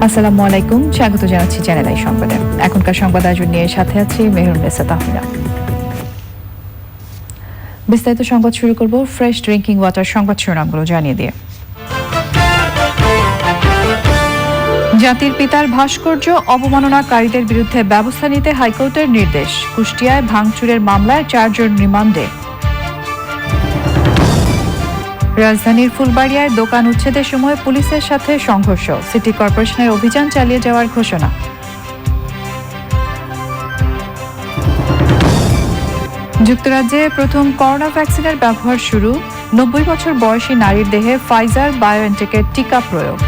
আসসালামু আলাইকুম, স্বাগত জানাচ্ছি চ্যানেল আই সংবাদে। এখনকার সংবাদ আয়োজন নিয়ে সাথে আছি মেহরুন্নেসা তাহমিনা। বিস্তারিত সংবাদ শুরু করব ফ্রেশ ড্রিঙ্কিং ওয়াটার সংবাদ শিরোনামগুলো জানিয়ে দিয়ে। জাতির পিতার ভাস্কর্য অবমাননাকারীদের বিরুদ্ধে ব্যবস্থা নিতে হাইকোর্টের নির্দেশ। কুষ্টিয়ায় ভাঙচুরের মামলায় 4 জন রিমান্ডে। রাজধানীর ফুলবাড়িয়ায় দোকান উচ্ছেদের সময় পুলিশের সাথে সংঘর্ষ, সিটি কর্পোরেশনের অভিযান চালিয়ে যাওয়ার ঘোষণা। যুক্তরাজ্যে প্রথম করোনা ভ্যাকসিনের ব্যবহার শুরু, 90 বছর বয়সী নারীর দেহে ফাইজার বায়োএনটেকের টিকা প্রয়োগ।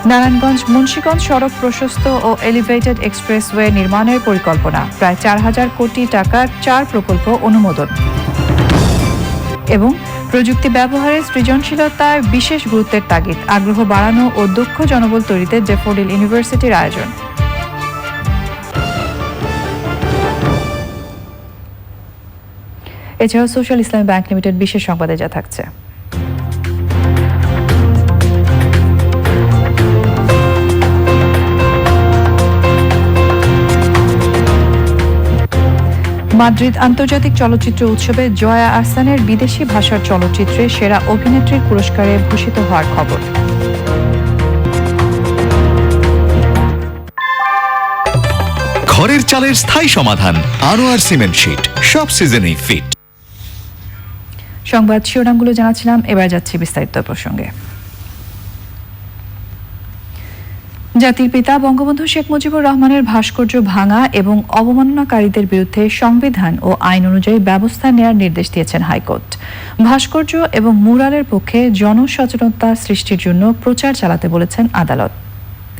নারায়ণগঞ্জ মুন্সিগঞ্জ সড়ক প্রশস্ত ও এলিভেটেড এক্সপ্রেসওয়ে নির্মাণের পরিকল্পনা, প্রায় 4000 কোটি টাকার 4 প্রকল্প অনুমোদন। এবং প্রযুক্তি ব্যবহারে সৃজনশীলতার বিশেষ গুরুত্বের তাগিদ, আগ্রহ বাড়ানো ও দক্ষ জনবল তৈরিতে ড্যাফোডিল ইউনিভার্সিটির আয়োজন। এছাড়াও সোশ্যাল ইসলামী ব্যাংক লিমিটেড বিশেষ সংবাদে যা থাকছে। মাদ্রিদ আন্তর্জাতিক চলচ্চিত্র উৎসবে জয়া আহসানের বিদেশি ভাষার চলচ্চিত্রে সেরা অভিনেত্রীর পুরস্কারে ভূষিত হওয়ার খবর। ঘরের চালের স্থায়ী সমাধান আনোয়ার সিমেন্ট শীট, সব সিজনেই ফিট। সংবাদ শিরোনামগুলো জানাচ্ছিলাম, এবার যাচ্ছি বিস্তারিত প্রসঙ্গে। জাতির পিতা বঙ্গবন্ধু শেখ মুজিবুর রহমানের ভাস্কর্য ভাঙা এবং অবমাননাকারীদের বিরুদ্ধে সংবিধান ও আইন অনুযায়ী ব্যবস্থা নেওয়ার নির্দেশ দিয়েছেন হাইকোর্ট। ভাস্কর্য এবং মুরালের পক্ষে জনসচেতনতা সৃষ্টির জন্য প্রচার চালাতে বলেছেন আদালত।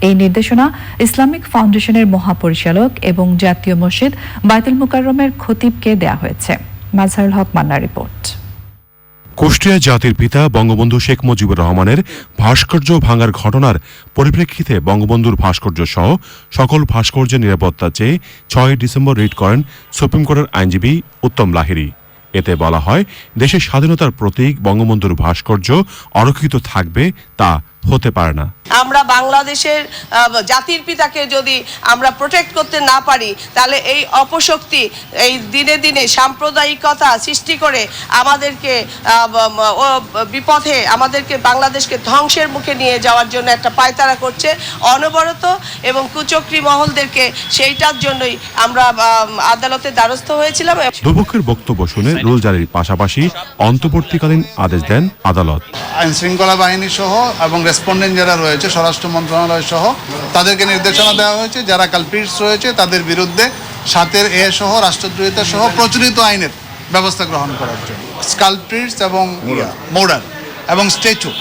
এই নির্দেশনা ইসলামিক ফাউন্ডেশনের মহাপরিচালক এবং জাতীয় মসজিদ বায়তুল মুকাররমের খতিবকে দেয়া হয়েছে। মাজহারুল হক মান্নার রিপোর্ট। কুষ্টিয়া জাতির পিতা বঙ্গবন্ধু শেখ মুজিবুর রহমানের ভাস্কর্য ভাঙার ঘটনার পরিপ্রেক্ষিতে বঙ্গবন্ধুর ভাস্কর্য সহ সকল ভাস্কর্যের নিরাপত্তা চেয়ে 6 ডিসেম্বর রিট করেন সুপ্রিম কোর্টের আইনজীবী উত্তম লাহিড়ী। এতে বলা হয়, দেশের স্বাধীনতার প্রতীক বঙ্গবন্ধুর ভাস্কর্য অরক্ষিত থাকবে তা হতে পারে না। আমরা বাংলাদেশের জাতির পিতাকে যদি আমরা প্রোটেক্ট করতে না পারি, তাহলে এই অপশক্তি এই দিনে দিনে সাম্প্রদায়িকতা সৃষ্টি করে আমাদেরকে বিপথে, আমাদেরকে বাংলাদেশকে ধ্বংসের মুখে নিয়ে যাওয়ার জন্য একটা পায়তারা করছে অনবরত, এবং কুচক্রী মহলদেরকে সেইটার জন্যই আমরা আদালতে দ্বারস্থ হয়েছিলাম। দুপক্ষের বক্তব্য শুনে রুল জারির পাশাপাশি অন্তর্বর্তীকালীন আদেশ দেন আদালত। আইন শৃঙ্খলা বাহিনী সহ এবং রেসপন্ডেন্ট যারা রয়েছে স্বরাষ্ট্র মন্ত্রণালয় সহ তাদেরকে নির্দেশনা দেওয়া হয়েছে, যারা কালপ্রিটস রয়েছে তাদের বিরুদ্ধে 7 এ সহ রাষ্ট্রদ্রোহিতা সহ প্রচলিত আইনের ব্যবস্থা গ্রহণ করার জন্য। স্কালপ্রিটস এবং মোডার এবং স্ট্যাচু,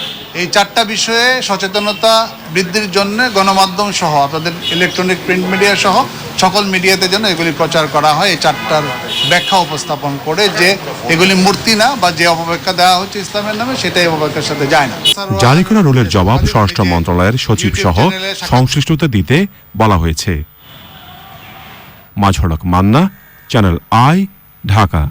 এই 4টা বিষয়ে সচেতনতা বৃদ্ধির জন্য গণমাধ্যম সহ আপনাদের ইলেকট্রনিক প্রিন্ট মিডিয়া সহ সকল মিডিয়াতে যেন এগুলি প্রচার করা হয়। এই 4টার ব্যাখ্যা উপস্থাপন করে যে এগুলি মূর্তি না, বা যে অপব্যাখ্যা দেওয়া হচ্ছে ইসলামের নামে সেটাই অপব্যাখ্যার সাথে যায় না। জারি করা রুলের জবাব স্বরাষ্ট্র মন্ত্রণালয়ের সচিব সহ সংশ্লিষ্টতা দিতে বলা হয়েছে। মাজহারুল হক মান্না, চ্যানেল আই, ঢাকা।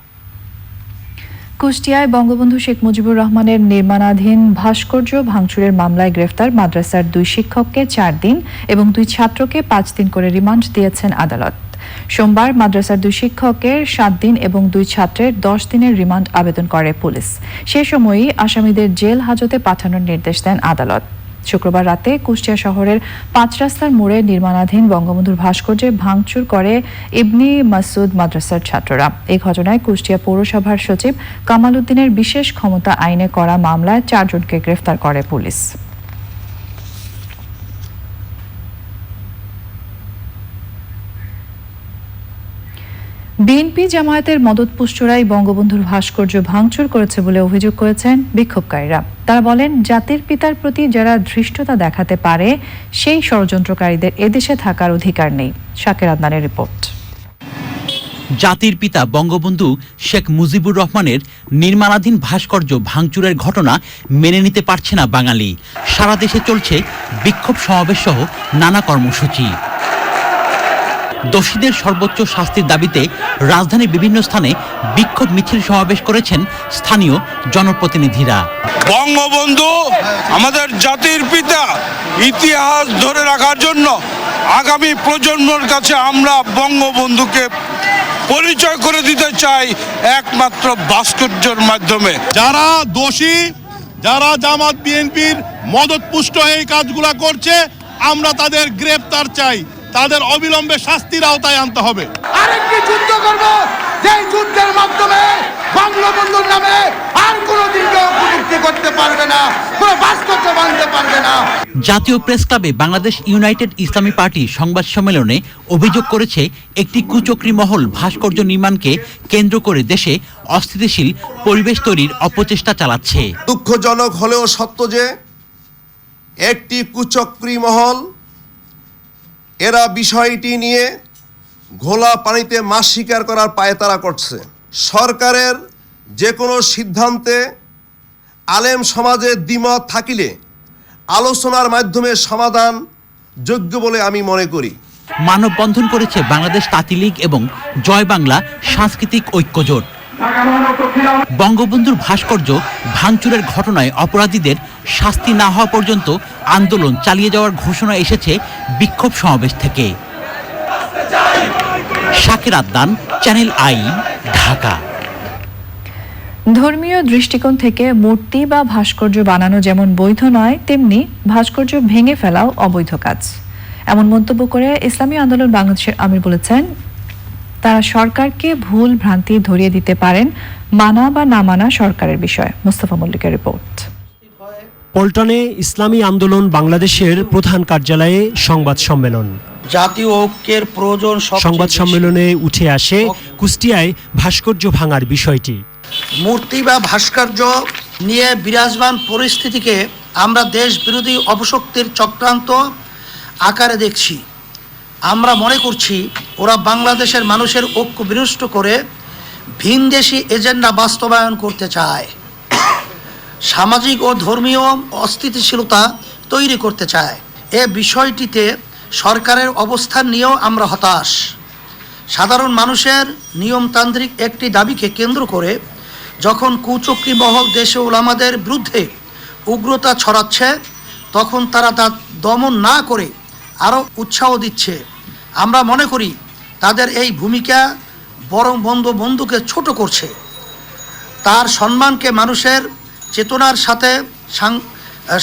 কুষ্টিয়ায় বঙ্গবন্ধু শেখ মুজিবুর রহমানের নির্মাণাধীন ভাস্কর্য ভাঙচুরের মামলায় গ্রেফতার মাদ্রাসার 2 শিক্ষককে 4 দিন এবং 2 ছাত্রকে 5 দিন করে রিমান্ড দিয়েছেন আদালত। সোমবার মাদ্রাসার 2 শিক্ষকের 7 দিন এবং 2 ছাত্রের 10 দিনের রিমান্ড আবেদন করে পুলিশ। সে সময়ই আসামিদের জেল হাজতে পাঠানোর নির্দেশ দেন আদালত। শুক্রবার রাতে কুষ্টিয়া শহরের 5 রাস্তার মোড়ে নির্মাণাধীন বঙ্গবন্ধুর ভাস্কর্যে ভাঙচুর করে ইবনি মাসুদ মাদ্রাসার ছাত্ররা। এই ঘটনায় কুষ্টিয়া পৌরসভার সচিব কামাল উদ্দিনের বিশেষ ক্ষমতা আইনে করা মামলায় 4 জনকে গ্রেফতার করে পুলিশ। বিএনপি জামায়াতের মদতপুষ্টরাই বঙ্গবন্ধুর ভাস্কর্য ভাঙচুর করেছে বলে অভিযোগ করেছেন বিক্ষোভকারীরা। তারা বলেন, জাতির পিতার প্রতি যারা ধৃষ্টতা দেখাতে পারে সেই ষড়যন্ত্রকারীদের এদেশে থাকার অধিকার নেই। শাকের আদনানের রিপোর্ট। জাতির পিতা বঙ্গবন্ধু শেখ মুজিবুর রহমানের নির্মাণাধীন ভাস্কর্য ভাঙচুরের ঘটনা মেনে নিতে পারছে না বাঙালি। সারা দেশে চলছে বিক্ষোভ সমাবেশ সহ নানা কর্মসূচি। দোষীদের সর্বোচ্চ শাস্তির দাবিতে রাজধানীর বিভিন্ন স্থানে বিক্ষোভ মিছিল সমাবেশ করেছেন স্থানীয় জনপ্রতিনিধিরা। বঙ্গবন্ধু আমাদের জাতির পিতা, ইতিহাস ধরে রাখার জন্য আগামী প্রজন্মের কাছে আমরা বঙ্গবন্ধুকে পরিচয় করে দিতে চাই একমাত্র ভাস্কর্যের মাধ্যমে। যারা দোষী, যারা জামাত বিএনপির মদতপুষ্ট হয়ে এই কাজগুলা করছে, আমরা তাদের গ্রেফতার চাই, তাদের অবিলম্বে শাস্তির আওতায় আনতে হবে। আরেকটি যুদ্ধ করব, যে যুদ্ধের মাধ্যমে বঙ্গবন্ধুর নামে আর কোনোদিন কেউ কটূক্তি করতে পারবে না, কোনো ভাস্কর্য ভাঙতে পারবে না। জাতীয় প্রেস ক্লাবে বাংলাদেশ ইউনাইটেড ইসলামী পার্টি সংবাদ সম্মেলনে অভিযোগ করেছে একটি কুচক্রী মহল ভাস্কর্য নির্মাণকে কেন্দ্র করে দেশে অস্থিতিশীল পরিবেশ তৈরির অপচেষ্টা চালাচ্ছে। দুঃখজনক হলেও সত্য যে একটি কুচক্রী মহল এরা বিষয়টি নিয়ে ঘোলা পানিতে মাছ শিকার করার পায়তারা করছে। সরকারের যে কোনো সিদ্ধান্তে আলেম সমাজের দ্বিমত থাকিলে আলোচনার মাধ্যমে সমাধান যোগ্য বলে আমি মনে করি। মানববন্ধন করেছে বাংলাদেশ তাঁতি লীগ এবং জয় বাংলা সাংস্কৃতিক ঐক্যজোট। বঙ্গবন্ধুর ভাস্কর্য ভাঙচুরের ঘটনায় অপরাধীদের শাস্তি না হওয়া পর্যন্ত আন্দোলন চালিয়ে যাওয়ার ঘোষণা এসেছে বিক্ষোভ সমাবেশ থেকে। Shakir Adnan, channel I, Dhaka. ধর্মীয় দৃষ্টিকোণ থেকে মূর্তি বা ভাস্কর্য বানানো যেমন বৈধ নয়, তেমনি ভাস্কর্য ভেঙে ফেলাও অবৈধ কাজ। এমন মন্তব্য করে ইসলামী আন্দোলন বাংলাদেশের আমির বলেছেন, তারা সরকারকে ভুল ভ্রান্তি ধরিয়ে দিতে পারেন, মানা বা না মানা সরকারের বিষয়। মোস্তফা মল্লিকের রিপোর্ট। পল্টনে ইসলামী আন্দোলন বাংলাদেশের প্রধান কার্যালয়ে সংবাদ সম্মেলন। জাতীয় ঐক্যের প্রয়োজন। সংবাদ সম্মেলনে উঠে আসে কুষ্টিয়ায় ভাস্কর্য ভাঙার বিষয়টি। মূর্তি বা ভাস্কর্য নিয়ে বিরাজমান পরিস্থিতিকে আমরা দেশ বিরোধী অপশক্তির চক্রান্ত আকারে দেখছি। আমরা মনে করছি ওরা বাংলাদেশের মানুষের ঐক্য বিনষ্ট করে ভিনদেশি এজেন্ডা বাস্তবায়ন করতে চায়, সামাজিক ও ধর্মীয় অস্থিতিশীলতা তৈরি করতে চায়। এ বিষয়টিতে সরকারের অবস্থান নিয়েও আমরা হতাশ। সাধারণ মানুষের নিয়মতান্ত্রিক একটি দাবিকে কেন্দ্র করে যখন কুচক্রী মহল দেশে ওলামাদের বিরুদ্ধে উগ্রতা ছড়াচ্ছে, তখন তারা তা দমন না করে আরও উৎসাহ দিচ্ছে। আমরা মনে করি তাদের এই ভূমিকা বরং বঙ্গবন্ধুকে ছোট করছে, তার সম্মানকে মানুষের চেতনার সাথে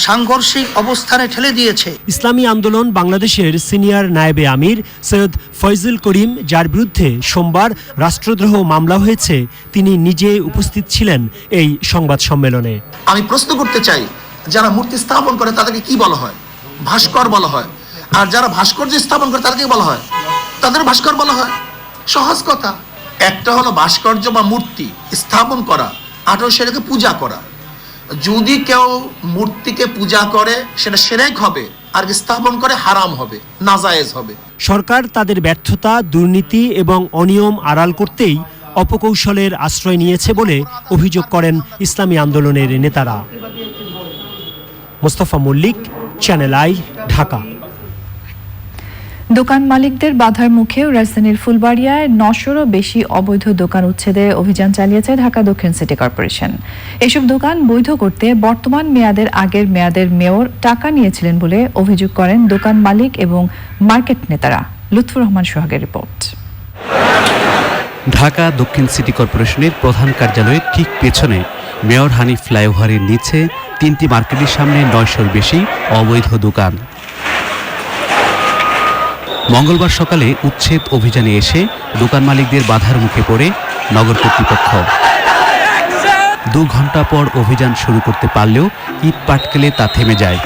সাংঘর্ষিক অবস্থানে ঠেলে দিয়েছে। ইসলামী আন্দোলন বাংলাদেশের সিনিয়র নায়েবে আমির সৈয়দ ফয়জুল করিম, যার বিরুদ্ধে সোমবার রাষ্ট্রদ্রোহ মামলা হয়েছে, তিনি নিজে উপস্থিত ছিলেন এই সংবাদ সম্মেলনে। আমি প্রশ্ন করতে চাই, যারা মূর্তি স্থাপন করে তাদেরকে কি বলা হয়? ভাস্কর বলা হয়। আর যারা ভাস্কর্য স্থাপন করে তাদেরকে বলা হয়, তাদের ভাস্কর বলা হয়। সহজ কথা। একটা হলো ভাস্কর্য বা মূর্তি স্থাপন করা, আর সেটাকে পূজা করা। যদি কেউ মূর্তিকে পূজা করে সেটা শিরক হবে, আর স্থাপন করে হারাম হবে, নাজায়েজ হবে। সরকার তাদের ব্যর্থতা, দুর্নীতি এবং অনিয়ম আড়াল করতেই অপকৌশলের আশ্রয় নিয়েছে বলে অভিযোগ করেন ইসলামী আন্দোলনের নেতারা। Mostafa Mallik, channel I, Dhaka. দোকান মালিকদের বাধার মুখেও রাজধানীর ফুলবাড়িয়ায় 900-রও বেশি অবৈধ দোকান উচ্ছেদে অভিযান চালিয়েছে ঢাকা দক্ষিণ সিটি কর্পোরেশন। এসব দোকান বৈধ করতে বর্তমান মেয়াদের আগের মেয়াদের মেয়র টাকা নিয়েছিলেন বলে অভিযোগ করেন দোকান মালিক এবং মার্কেট নেতারা। লুৎফুর রহমান সোহাগের রিপোর্ট। ঢাকা দক্ষিণ সিটি কর্পোরেশনের প্রধান কার্যালয়ের ঠিক পেছনে মেয়র হানিফ ফ্লাইওভারের নিচে 3টি মার্কেটের সামনে 900-র বেশি অবৈধ দোকান। মঙ্গলবার সকালে উচ্ছেদ অভিযানে এসে দোকান মালিকদের বাধার মুখে পড়ে নগর কর্তৃপক্ষ। 2 ঘন্টা পর অভিযান শুরু করতে পারলেও ইট পাটকেলে তা থেমে যায়।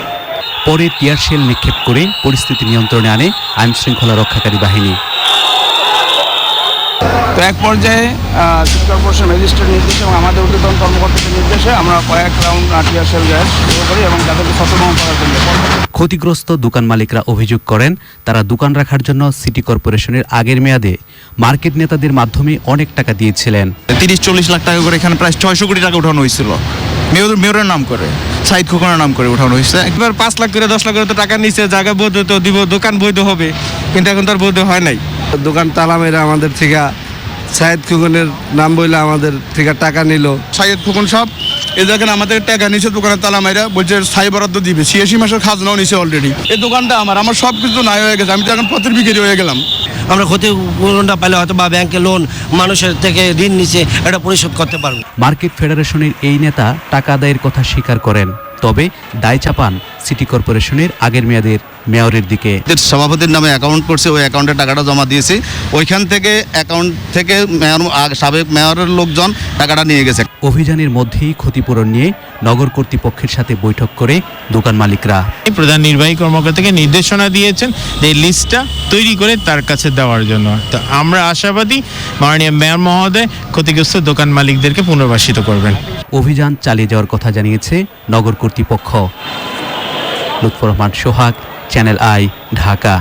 পরে টিয়ার শেল নিক্ষেপ করে পরিস্থিতি নিয়ন্ত্রণে আনে আইনশৃঙ্খলা রক্ষাকারী বাহিনী। তো এক পর্যায়ে সিটি কর্পোরেশন ম্যাজিস্ট্রেট নির্দেশে এবং আমাদের ঊর্ধ্বতন কর্মকর্তাদের নির্দেশে আমরা কয়েক রাউন্ড টিয়ার শেল গ্যাস শুরু করি এবং তাদেরকে সচেতন করার জন্য। ক্ষতিগ্রস্ত দোকান মালিকরা অভিযোগ করেন, তারা দোকান রাখার জন্য সিটি কর্পোরেশনের আগের মেয়াদে মার্কেট নেতাদের মাধ্যমে অনেক টাকা দিয়েছিলেন। 30-40 লাখ টাকা করে এখানে প্রায় 600 কোটি টাকা উঠানো হয়েছিল মেয়রের নাম করে, সাইদ খোকনের নাম করে উঠানো হয়েছে। একবার 5 লাখ করে 10 লাখ করে তো টাকা নিচে, জায়গা বৈধ তো দিব, দোকান বৈধ হবে, কিন্তু এখন তার বৈধ হয় নাই। দোকান তালা মেরে আমাদের থেকে সাইদ খোকনের নাম বইলে আমাদের থেকে টাকা নিল। সাইদ খোকন সাহেব এই দেখেন আমাদের টাকা নিচে দোকানের তালা মাইরা বলছে সাই বরাদ্দ দিবে, 86 মাসের খাজনাও নিচে অলরেডি। এই দোকানটা আমার সব কিছু নাই হয়ে গেছে, আমি তো এখন পথের বিক্রি হয়ে গেলাম। আমরা ক্ষতিপূরণটা পাইলে হয়তো বা ব্যাংকে লোন মানুষের থেকে ঋণ নিচে এটা পরিশোধ করতে পারবো। মার্কেট ফেডারেশনের এই নেতা টাকা আদায়ের কথা স্বীকার করেন, তবে দায় চাপান সিটি কর্পোরেশনের আগের মেয়াদের মেয়রের দিকে। সভাপতির নামে অ্যাকাউন্ট করছে, ওই অ্যাকাউন্টে টাকাটা জমা দিয়েছি, ওইখান থেকে অ্যাকাউন্ট থেকে সাবেক মেয়রের লোকজন টাকাটা নিয়ে গেছে। অভিযানের মধ্যেই ক্ষতিপূরণ নিয়ে নগর কর্তৃপক্ষের সাথে বৈঠক করে দোকান মালিকরা। প্রধান নির্বাহী কর্মকর্তাকে নির্দেশনা দিয়েছেন এই লিস্টটা তৈরি করে তার কাছে দেওয়ার জন্য। তো আমরা আশাবাদী মাননীয় মেয়র মহোদয় ক্ষতিগ্রস্ত দোকান মালিকদেরকে পুনর্বাসিত করবেন। অভিযান চালিয়ে যাওয়ার কথা জানিয়েছে নগর কর্তৃপক্ষ। লুৎফর রহমান সোহাগ, চ্যানেল আই, ঢাকা।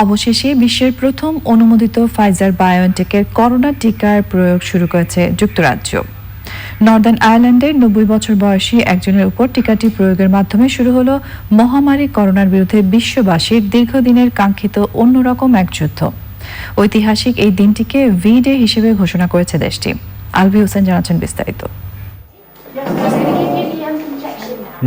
অবশেষে বিশ্বের প্রথম অনুমোদিত ফাইজার বায়োএনটেকের করোনা টিকার প্রয়োগ শুরু করেছে যুক্তরাজ্য। নর্দার্ন আয়ারল্যান্ডের 90 বছর বয়সী একজনের উপর টিকাটি প্রয়োগের মাধ্যমে শুরু হলো মহামারী করোনার বিরুদ্ধে বিশ্ববাসীর দীর্ঘদিনের কাঙ্ক্ষিত অন্যরকম এক যুদ্ধ। ঐতিহাসিক এই দিনটিকে ভি ডে হিসেবে ঘোষণা করেছে দেশটি। আলভি হোসেন জানাচ্ছেন বিস্তারিত।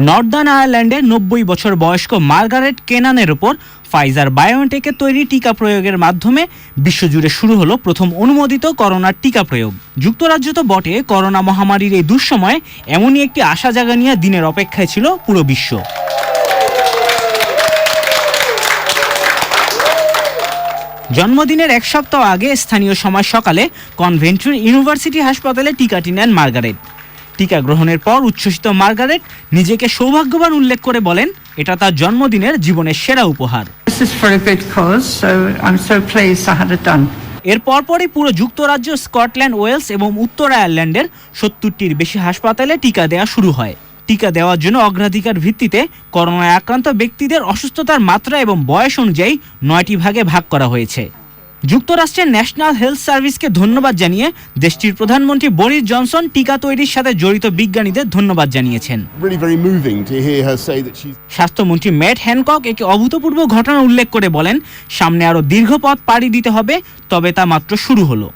নর্দার্ন আয়ারল্যান্ডের 90 বছর বয়স্ক মার্গারেট কেনানের উপর ফাইজার বায়োএনটেকের তৈরি টিকা প্রয়োগের মাধ্যমে বিশ্বজুড়ে শুরু হলো প্রথম অনুমোদিত করোনার টিকা প্রয়োগ। যুক্তরাজ্য তো বটে, করোনা মহামারীর এই দুঃসময়ে এমনই একটি আশা জাগানিয়া দিনের অপেক্ষায় ছিল পুরো বিশ্ব। জন্মদিনের এক সপ্তাহ আগে স্থানীয় সময় সকালে কনভেন্ট্রি ইউনিভার্সিটি হাসপাতালে টিকাটি নেন মার্গারেট। টিকা গ্রহণের পর উচ্ছ্বসিত মার্গারেট নিজেকে সৌভাগ্যবান উল্লেখ করে বলেন, এটা তার জন্মদিনের জীবনের সেরা উপহার। এর পরপরই পুরো যুক্তরাজ্য, স্কটল্যান্ড, ওয়েলস এবং উত্তর আয়ারল্যান্ডের 70টির বেশি হাসপাতালে টিকা দেওয়া শুরু হয়। টিকা দেওয়ার জন্য অগ্রাধিকার ভিত্তিতে করোনায় আক্রান্ত ব্যক্তিদের অসুস্থতার মাত্রা এবং বয়স অনুযায়ী 9টি ভাগে ভাগ করা হয়েছে। যুক্তরাষ্ট্রের ন্যাশনাল হেলথ সার্ভিসকে ধন্যবাদ জানিয়ে দেশটির প্রধানমন্ত্রী বরিস জনসন টিকা তৈরির সাথে জড়িত বিজ্ঞানীদের ধন্যবাদ জানিয়েছেন। স্বাস্থ্যমন্ত্রী ম্যাট হ্যানকক একে অভূতপূর্ব ঘটনা উল্লেখ করে বলেন, সামনে আরো দীর্ঘ পথ পাড়ি দিতে হবে, তবে তা মাত্র শুরু হলো।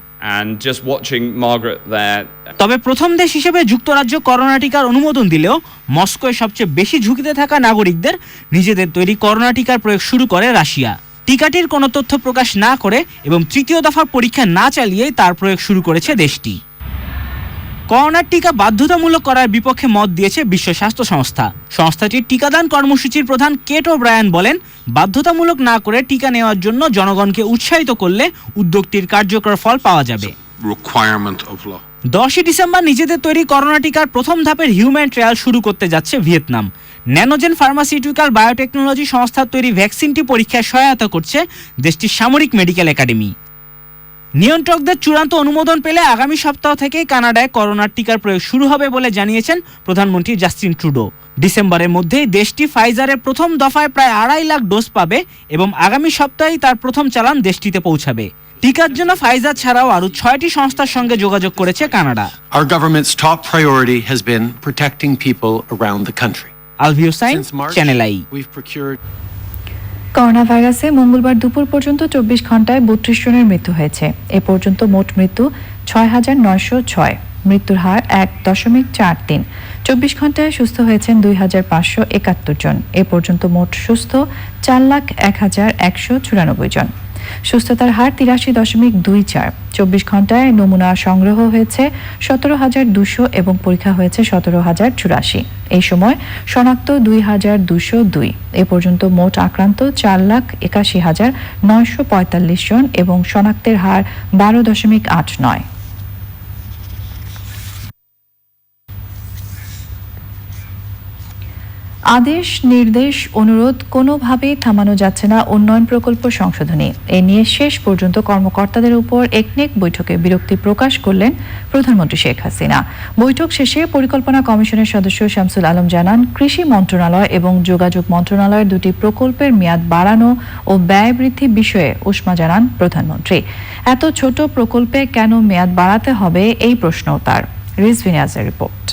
তবে প্রথম দেশ হিসেবে যুক্তরাজ্য করোনা টিকার অনুমোদন দিলেও মস্কোয় সবচেয়ে বেশি ঝুঁকিতে থাকা নাগরিকদের নিজেদের তৈরি করোনা টিকার প্রয়োগ শুরু করে রাশিয়া। টিকাটির কোনো তথ্য প্রকাশ না করে এবং তৃতীয় দফার পরীক্ষা না চালিয়েই তার প্রয়োগ শুরু করেছে দেশটি। করোনার টিকা বাধ্যতামূলক করার বিপক্ষে মত দিয়েছে বিশ্ব স্বাস্থ্য সংস্থা। সংস্থাটির টিকাদান কর্মসূচির প্রধান কেট ওব্রায়ান বলেন, বাধ্যতামূলক না করে টিকা নেওয়ার জন্য জনগণকে উৎসাহিত করলে উদ্যোগটির কার্যকর ফল পাওয়া যাবে। 10 ডিসেম্বর নিজেদের তৈরি করোনা টিকার প্রথম ধাপের হিউম্যান ট্রায়াল শুরু করতে যাচ্ছে ভিয়েতনাম। ন্যানোজেন ফার্মাসিউটিক্যাল বায়োটেকনোলজি সংস্থার তৈরি ভ্যাকসিনটি পরীক্ষায় সহায়তা করছে দেশটির সামরিক মেডিকেল একাডেমি। নিয়ন্ত্রকদের চূড়ান্ত অনুমোদন পেলে আগামী সপ্তাহ থেকে কানাডায় করোনার টিকার প্রয়োগ শুরু হবে বলে জানিয়েছেন প্রধানমন্ত্রী জাস্টিন ট্রুডো। ডিসেম্বরের মধ্যেই দেশটি ফাইজারের প্রথম দফায় প্রায় 2.5 লাখ ডোজ পাবে এবং আগামী সপ্তাহেই তার প্রথম চালান দেশটিতে পৌঁছাবে। টিকার জন্য ফাইজার ছাড়াও আরো 6টি সংস্থার সঙ্গে যোগাযোগ করেছে Canada. Our government's top priority has been protecting people around the country. Alvi Hossain, channel I. Corona ভাইরাসে মঙ্গলবার দুপুর পর্যন্ত 24 ঘন্টায় 32 জনের মৃত্যু হয়েছে। এ পর্যন্ত মোট মৃত্যু 6,906। মৃত্যুর হার 1.43। 24 ঘন্টায় সুস্থ হয়েছেন 2,571 জন। এ পর্যন্ত মোট সুস্থ 4,01,194 জন। সুস্থতার হার 83.24। 24 ঘন্টায় নমুনা সংগ্রহ হয়েছে 17,200 এবং পরীক্ষা হয়েছে 17,084। এই সময় শনাক্ত 2,202। এ পর্যন্ত মোট আক্রান্ত 4,81,945 জন এবং শনাক্তের হার 12.89। আদেশ, নির্দেশ, অনুরোধ কোনোভাবেই থামানো যাচ্ছে না উন্নয়ন প্রকল্প সংশোধনী। এ নিয়ে শেষ পর্যন্ত কর্মকর্তাদের উপর একনেক বৈঠকে বিরক্তি প্রকাশ করলেন প্রধানমন্ত্রী শেখ হাসিনা। বৈঠক শেষে পরিকল্পনা কমিশনের সদস্য শামসুল আলম জানান, কৃষি মন্ত্রণালয় এবং যোগাযোগ মন্ত্রণালয়ের দুটি প্রকল্পের মেয়াদ বাড়ানো ও ব্যয় বৃদ্ধি বিষয়ে উষ্মা জানান প্রধানমন্ত্রী। এত ছোট প্রকল্পে কেন মেয়াদ বাড়াতে হবে, এই প্রশ্নও তার। রিজভিনিয়াজের রিপোর্ট।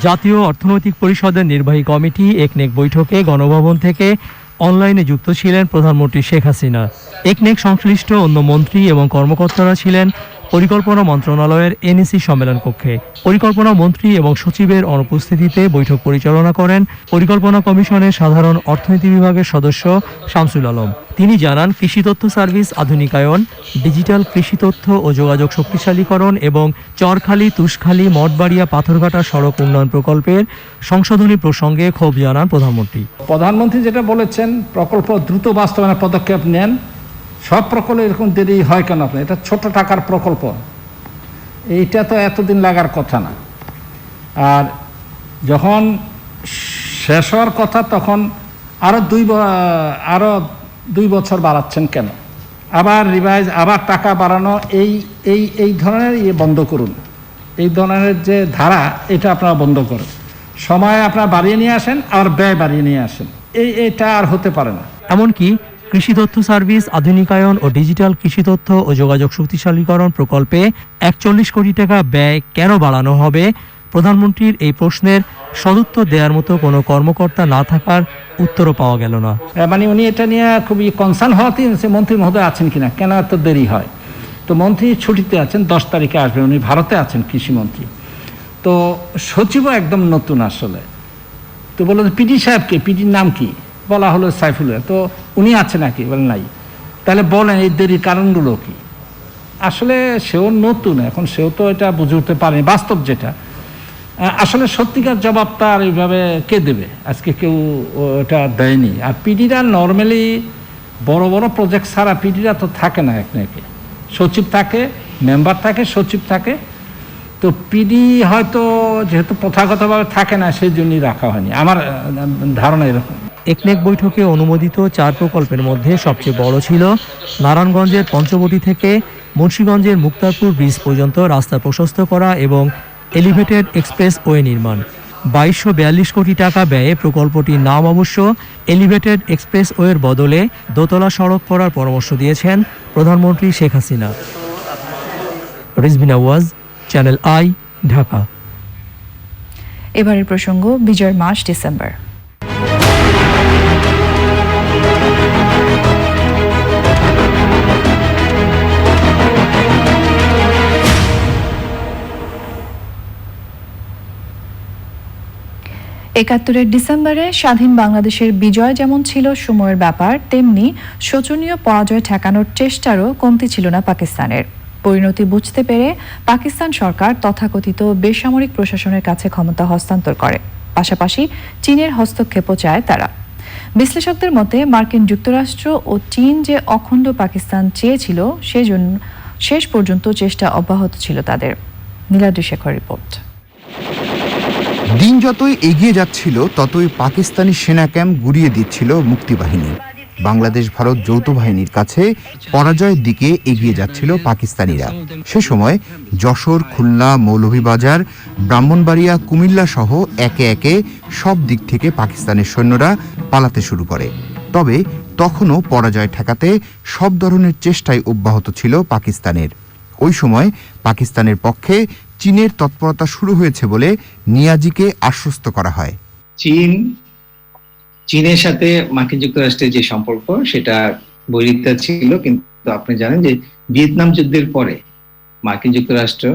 জাতীয় অর্থনৈতিক পরিষদের নির্বাহী কমিটি একনেক বৈঠকে গণভবন থেকে অনলাইনে যুক্ত ছিলেন প্রধানমন্ত্রী শেখ হাসিনা। একনেক সংশ্লিষ্ট অন্য মন্ত্রী এবং কর্মকর্তারা ছিলেন পরিকল্পনা মন্ত্রণালয়ের এনইসি সম্মেলন কক্ষে। পরিকল্পনা মন্ত্রী এবং সচিবের অনুপস্থিতিতে বৈঠক পরিচালনা করেন পরিকল্পনা কমিশনের সাধারণ অর্থনীতি বিভাগের সদস্য শামসুল আলম। তিনি জানান, কৃষি তথ্য সার্ভিস আধুনিকায়ন, ডিজিটাল কৃষি তথ্য ও যোগাযোগ শক্তিশালীকরণ এবং চরখালী তুষখালী মঠবাড়িয়া পাথরঘাটা সড়ক উন্নয়ন প্রকল্পের সংশোধনী প্রসঙ্গে ক্ষোভ জানান প্রধানমন্ত্রী। প্রধানমন্ত্রী যেটা বলেছেন, প্রকল্প দ্রুত বাস্তবায়নের পদক্ষেপ নেন। সব প্রকল্পে এরকম দেরি হয় কেন? আপনার এটা ছোট টাকার প্রকল্প, এইটা তো এতদিন লাগার কথা না। আর যখন শেষ হওয়ার কথা তখন আরও দুই বছর বাড়াচ্ছেন কেন? আবার রিভাইজ, আবার টাকা বাড়ানো, এই ধরনের বন্ধ করুন। এই ধরনের যে ধারা, এটা আপনারা বন্ধ করুন। সময় আপনারা বাড়িয়ে নিয়ে আসেন আর ব্যয় বাড়িয়ে নিয়ে আসেন, এটা আর হতে পারে না। এমনকি কৃষি তথ্য সার্ভিস আধুনিকায়ন ও ডিজিটাল কৃষি তথ্য ও যোগাযোগ শক্তিশালীকরণ প্রকল্পে 41 কোটি টাকা ব্যয় কেন বাড়ানো হবে, প্রধানমন্ত্রীর এই প্রশ্নের সদুত্তর দেওয়ার মতো কোনো কর্মকর্তা না থাকার উত্তরও পাওয়া গেল না। মানে উনি এটা নিয়ে খুবই কনসার্ন হওয়াতেই মন্ত্রী মহোদয় আছেন কিনা, কেন এত দেরি হয়। তো মন্ত্রী ছুটিতে আছেন, 10 তারিখে আসবেন, উনি ভারতে আছেন কৃষিমন্ত্রী। তো সচিবও একদম নতুন আসলে। তো বললো পিডি সাহেবকে, পিডির নাম কি? বলা হলো সাইফুল্লাহ। তো উনি আছে নাকি? বলেন নাই। তাহলে বলেন এই দেরির কারণগুলো কি? আসলে সেও নতুন, এখন সেও তো এটা বুঝে উঠতে পারেনি বাস্তব যেটা। আসলে সত্যিকার জবাব তার এইভাবে কে দেবে? আজকে কেউ ওটা দেয়নি। আর পিডিরা নর্মালি বড় বড় প্রজেক্ট ছাড়া পিডিরা তো থাকে না। একনাকে সচিব থাকে, মেম্বার থাকে, সচিব থাকে। তো পিডি হয়তো যেহেতু প্রথাগতভাবে থাকে না, সেই জন্যই রাখা হয়নি, আমার ধারণা এরকম। একনেক বৈঠকে অনুমোদিত 4 প্রকল্পের মধ্যে সবচেয়ে বড় ছিল নারায়ণগঞ্জের পঞ্চবটি থেকে মুন্সিগঞ্জের মুক্তারপুর ব্রিজ পর্যন্ত রাস্তা প্রশস্ত করা এবং এলিভেটেড এক্সপ্রেস ওয়ে নির্মাণ। 2242 কোটি টাকা ব্যয়ে প্রকল্পটির নাম অবশ্য এলিভেটেড এক্সপ্রেস ওয়ের বদলে দোতলা সড়ক করার পরামর্শ দিয়েছেন প্রধানমন্ত্রী শেখ হাসিনা। রিজবিনা ওয়াজ, চ্যানেল আই, ঢাকা। এবারের প্রসঙ্গ বিজয়ের মাস ডিসেম্বর। একাত্তরের ডিসেম্বরে স্বাধীন বাংলাদেশের বিজয় যেমন ছিল সময়ের ব্যাপার, তেমনি শোচনীয় পরাজয় ঠেকানোর চেষ্টারও কমতি ছিল না পাকিস্তানের। পরিণতি বুঝতে পেরে পাকিস্তান সরকার তথাকথিত বেসামরিক প্রশাসনের কাছে ক্ষমতা হস্তান্তর করে। পাশাপাশি চীনের হস্তক্ষেপও চায় তারা। বিশ্লেষকদের মতে মার্কিন যুক্তরাষ্ট্র ও চীন যে অখণ্ড পাকিস্তান চেয়েছিল, সেজন্য শেষ পর্যন্ত চেষ্টা অব্যাহত ছিল তাদের। নীলাদ্রি শেখর রিপোর্ট। দিন যতই এগিয়ে যাচ্ছিল ততই পাকিস্তানি সেনা ক্যাম্প গুড়িয়ে দিচ্ছিল মুক্তিবাহিনী। বাংলাদেশ ভারত যৌথ বাহিনীর কাছে পরাজয়ের দিকে এগিয়ে যাচ্ছিল পাকিস্তানিরা। সে সময় যশোর, খুলনা, মৌলভীবাজার, ব্রাহ্মণবাড়িয়া, কুমিল্লা সহ একে একে সব দিক থেকে পাকিস্তানের সৈন্যরা পালাতে শুরু করে। তবে তখনও পরাজয় ঠেকাতে সব ধরনের চেষ্টাই অব্যাহত ছিল পাকিস্তানের। ওই সময় পাকিস্তানের পক্ষে চীনের তৎপরতা শুরু হয়েছে বলে নিয়াজিকে আশ্বস্ত করা হয়। চীনের সাথে মার্কিন যুক্তরাষ্ট্রের যে সম্পর্ক, সেটা বৈরিতা ছিল, কিন্তু আপনি জানেন যে ভিয়েতনাম যুদ্ধের পরে মার্কিন যুক্তরাষ্ট্র